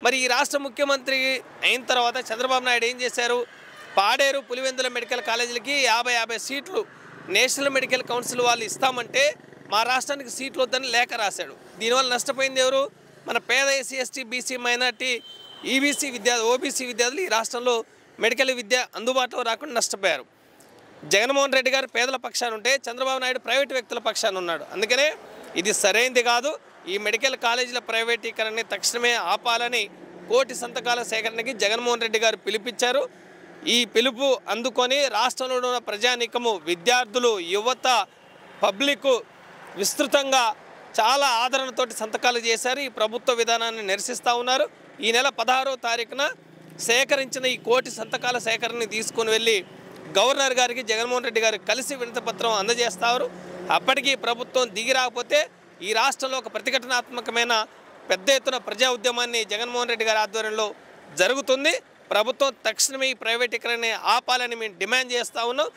మరి ఈ రాష్ట్ర ముఖ్యమంత్రి అయిన తర్వాత చంద్రబాబు నాయుడు ఏం చేశారు? పాడేరు పులివెందుల మెడికల్ కాలేజీలకి 50 సీట్లు నేషనల్ మెడికల్ కౌన్సిల్ వాళ్ళు ఇస్తామంటే మా రాష్ట్రానికి సీట్లు వద్దని లేఖ రాశాడు. దీనివల్ల నష్టపోయింది ఎవరు? మన పేద SC ST BC minority OBC విద్యార్థులు ఈ రాష్ట్రంలో మెడికల్ విద్య అందుబాటులో రాకుండా నష్టపోయారు. జగన్మోహన్ రెడ్డి గారు పేదల పక్షాన ఉంటే చంద్రబాబు నాయుడు ప్రైవేటు వ్యక్తుల పక్షాన ఉన్నాడు. అందుకనే ఇది సరైనది కాదు. ఈ మెడికల్ కాలేజీల ప్రైవేటీకరణని తక్షణమే ఆపాలని కోటి సంతకాల సేకరణకి జగన్మోహన్ రెడ్డి గారు పిలిపించారు. ఈ పిలుపు అందుకొని రాష్ట్రంలో ఉన్న ప్రజానీకము, విద్యార్థులు, యువత, పబ్లిక్ విస్తృతంగా చాలా ఆదరణతోటి సంతకాలు చేశారు. ఈ ప్రభుత్వ విధానాన్ని నిరసిస్తూ ఉన్నారు. ఈ నెల 16వ తారీఖున సేకరించిన ఈ కోటి సంతకాల సేకరణని తీసుకుని వెళ్ళి గవర్నర్ గారికి జగన్మోహన్ రెడ్డి గారు కలిసి వినతిపత్రం అందజేస్తారు. అప్పటికీ ప్రభుత్వం దిగి రాకపోతే ఈ రాష్ట్రంలో ఒక ప్రతిఘటనాత్మకమైన పెద్ద ఎత్తున ప్రజా ఉద్యమాన్ని జగన్మోహన్ రెడ్డి గారి ఆధ్వర్యంలో జరుగుతుంది. ప్రభుత్వం తక్షణమే ఈ ప్రైవేటీకరణని ఆపాలని మేము డిమాండ్ చేస్తూ ఉన్నాం.